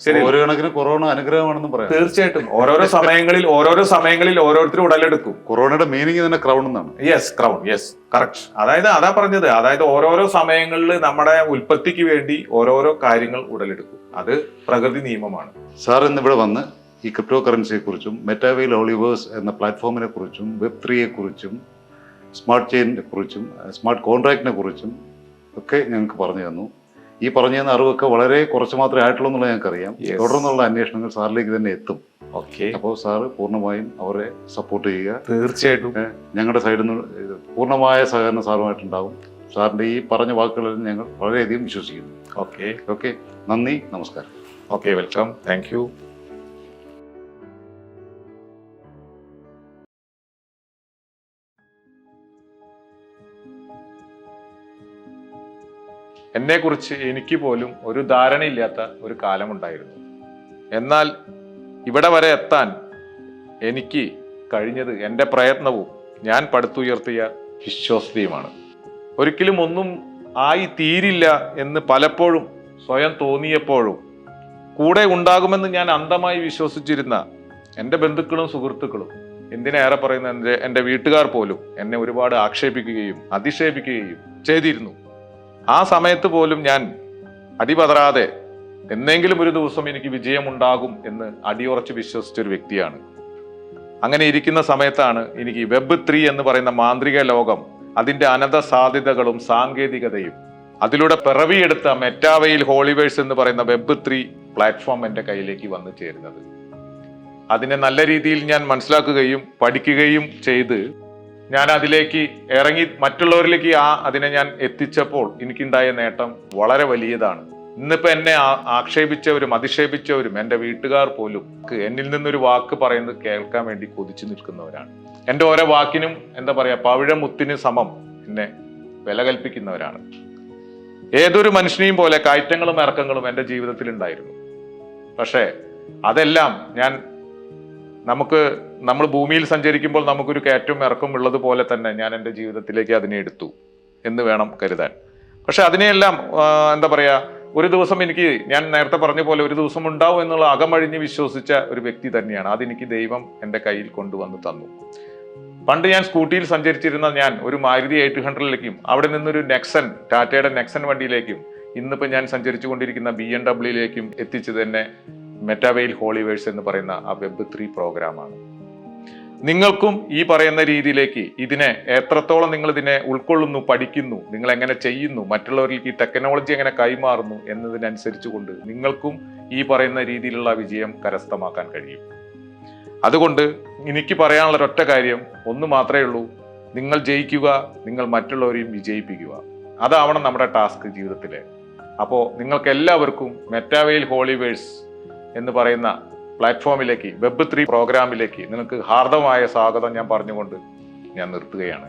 ശരി, ഒരു കണക്കിന് കൊറോണ അനുഗ്രഹമാണെന്ന് പറയാം. തീർച്ചയായിട്ടും ഓരോരോ സമയങ്ങളിൽ ഓരോരുത്തരും ഉടലെടുക്കും. കൊറോണയുടെ മീനിങ് തന്നെ ക്രൗൺ എന്നാണ്. Crown, correct. അതാ പറഞ്ഞത്. അതായത് ഓരോരോ സമയങ്ങളിൽ നമ്മുടെ ഉൽപ്പത്തിക്ക് വേണ്ടി ഓരോരോ കാര്യങ്ങൾ ഉടലെടുക്കും. അത് പ്രകൃതി നിയമമാണ്. സാർ ഇന്ന് ഇവിടെ വന്ന് ഈ ക്രിപ്റ്റോ കറൻസിയെ കുറിച്ചും മെറ്റാവേൽ ഒളിവേഴ്സ് എന്ന പ്ലാറ്റ്ഫോമിനെ കുറിച്ചും Web3യെ കുറിച്ചും സ്മാർട്ട് ചെയിനെ കുറിച്ചും സ്മാർട്ട് കോൺട്രാക്റ്റിനെ കുറിച്ചും ഒക്കെ ഞങ്ങൾക്ക് പറഞ്ഞു തന്നു. ഈ പറഞ്ഞു തന്ന അറിവൊക്കെ വളരെ കുറച്ച് മാത്രമേ ആയിട്ടുള്ളൂ എന്നുള്ളത് ഞങ്ങൾക്കറിയാം. തുടർന്നുള്ള അന്വേഷണങ്ങൾ സാറിലേക്ക് തന്നെ എത്തും. അപ്പോൾ സാറ് പൂർണ്ണമായും അവരെ സപ്പോർട്ട് ചെയ്യുക. തീർച്ചയായിട്ടും ഞങ്ങളുടെ സൈഡിൽ നിന്ന് പൂർണ്ണമായ സഹകരണം സാറുമായിട്ടുണ്ടാവും. സാറിന്റെ ഈ പറഞ്ഞ വാക്കുകളിൽ ഞങ്ങൾ വളരെയധികം വിശ്വസിക്കുന്നു. ഓക്കെ, നന്ദി, നമസ്കാരം. Welcome, thank you. എന്നെക്കുറിച്ച് എനിക്ക് പോലും ഒരു ധാരണയില്ലാത്ത ഒരു കാലമുണ്ടായിരുന്നു. എന്നാൽ ഇവിടെ വരെ എത്താൻ എനിക്ക് കഴിഞ്ഞത് എൻ്റെ പ്രയത്നവും ഞാൻ പടുത്തുയർത്തിയ വിശ്വാസ്യതയുമാണ്. ഒരിക്കലും ഒന്നും ആയി തീരില്ല എന്ന് പലപ്പോഴും സ്വയം തോന്നിയപ്പോഴും കൂടെ ഉണ്ടാകുമെന്ന് ഞാൻ അന്ധമായി വിശ്വസിച്ചിരുന്ന എൻ്റെ ബന്ധുക്കളും സുഹൃത്തുക്കളും, എന്തിനേറെ പറയുന്ന എൻ്റെ വീട്ടുകാർ പോലും എന്നെ ഒരുപാട് ആക്ഷേപിക്കുകയും അധിക്ഷേപിക്കുകയും ചെയ്തിരുന്നു. ആ സമയത്ത് പോലും ഞാൻ അടിപതറാതെ എന്നെങ്കിലും ഒരു ദിവസം എനിക്ക് വിജയമുണ്ടാകും എന്ന് അടിയുറച്ച് വിശ്വസിച്ചൊരു വ്യക്തിയാണ്. അങ്ങനെ ഇരിക്കുന്ന സമയത്താണ് എനിക്ക് Web3 എന്ന് പറയുന്ന മാന്ത്രിക ലോകം, അതിന്റെ അനന്ത സാധ്യതകളും സാങ്കേതികതയും അതിലൂടെ പിറവിയെടുത്ത മെറ്റാവെയിൽ ഹോളിവേഴ്സ് എന്ന് പറയുന്ന Web3 പ്ലാറ്റ്ഫോം എൻ്റെ കയ്യിലേക്ക് വന്നു ചേരുന്നത്. അതിനെ നല്ല രീതിയിൽ ഞാൻ മനസ്സിലാക്കുകയും പഠിക്കുകയും ചെയ്ത് ഞാൻ അതിലേക്ക് ഇറങ്ങി മറ്റുള്ളവരിലേക്ക് അതിനെ ഞാൻ എത്തിച്ചപ്പോൾ എനിക്കുണ്ടായ നേട്ടം വളരെ വലിയതാണ്. ഇന്നിപ്പോ എന്നെ ആക്ഷേപിച്ചവരും അധിക്ഷേപിച്ചവരും എൻ്റെ വീട്ടുകാർ പോലും എന്നിൽ നിന്നൊരു വാക്ക് പറയുന്നത് കേൾക്കാൻ വേണ്ടി കൊതിച്ചു നിൽക്കുന്നവരാണ്. എൻ്റെ ഓരോ വാക്കിനും എന്താ പറയാ, പവിഴമുത്തിന് സമം എന്നെ വില കൽപ്പിക്കുന്നവരാണ്. ഏതൊരു മനുഷ്യനെയും പോലെ കയറ്റങ്ങളും ഇറക്കങ്ങളും എൻ്റെ ജീവിതത്തിൽ ഉണ്ടായിരുന്നു. പക്ഷേ അതെല്ലാം നമ്മൾ ഭൂമിയിൽ സഞ്ചരിക്കുമ്പോൾ നമുക്കൊരു കയറ്റവും ഇറക്കവും ഉള്ളതുപോലെ തന്നെ ഞാൻ എൻ്റെ ജീവിതത്തിലേക്ക് അതിനെ എടുത്തു എന്ന് വേണം കരുതാൻ. പക്ഷെ അതിനെയെല്ലാം എന്താ പറയാ, ഒരു ദിവസം ഞാൻ നേരത്തെ പറഞ്ഞ പോലെ ഒരു ദിവസം ഉണ്ടാവും എന്നുള്ള അകമഴിഞ്ഞ് വിശ്വസിച്ച ഒരു വ്യക്തി തന്നെയാണ്. അതെനിക്ക് ദൈവം എൻ്റെ കയ്യിൽ കൊണ്ടുവന്ന് തന്നു. പണ്ട് ഞാൻ സ്കൂട്ടിയിൽ സഞ്ചരിച്ചിരുന്ന ഞാൻ ഒരു മാരുതി 800ലേക്കും അവിടെ നിന്നൊരു ടാറ്റയുടെ നെക്സൺ വണ്ടിയിലേക്കും ഇന്നിപ്പോൾ ഞാൻ സഞ്ചരിച്ചു കൊണ്ടിരിക്കുന്ന BMW എത്തിച്ചത് തന്നെ മെറ്റാവെയിൽ ഹോളിവേഴ്സ് എന്ന് പറയുന്ന ആ വെബ് 3 പ്രോഗ്രാമാണ്. നിങ്ങൾക്കും ഈ പറയുന്ന രീതിയിലേക്ക് ഇതിനെ എത്രത്തോളം നിങ്ങൾ ഇതിനെ ഉൾക്കൊള്ളുന്നു, പഠിക്കുന്നു, നിങ്ങൾ എങ്ങനെ ചെയ്യുന്നു, മറ്റുള്ളവരിലേക്ക് ഈ ടെക്നോളജി എങ്ങനെ കൈമാറുന്നു എന്നതിനനുസരിച്ച് കൊണ്ട് നിങ്ങൾക്കും ഈ പറയുന്ന രീതിയിലുള്ള വിജയം കരസ്ഥമാക്കാൻ കഴിയും. അതുകൊണ്ട് എനിക്ക് പറയാനുള്ള ഒരൊറ്റ കാര്യം ഒന്ന് മാത്രമേ ഉള്ളൂ: നിങ്ങൾ ജയിക്കുക, നിങ്ങൾ മറ്റുള്ളവരെയും വിജയിപ്പിക്കുക. അതാവണം നമ്മുടെ ടാസ്ക് ജീവിതത്തിലെ. അപ്പോൾ നിങ്ങൾക്ക് എല്ലാവർക്കും മെറ്റാവെയിൽ ഹോളിവേഴ്സ് എന്ന് പറയുന്ന പ്ലാറ്റ്ഫോമിലേക്ക്, വെബ് 3 പ്രോഗ്രാമിലേക്ക് നിങ്ങൾക്ക് ഹാർദമായ സ്വാഗതം ഞാൻ പറഞ്ഞുകൊണ്ട് ഞാൻ നിർത്തുകയാണ്.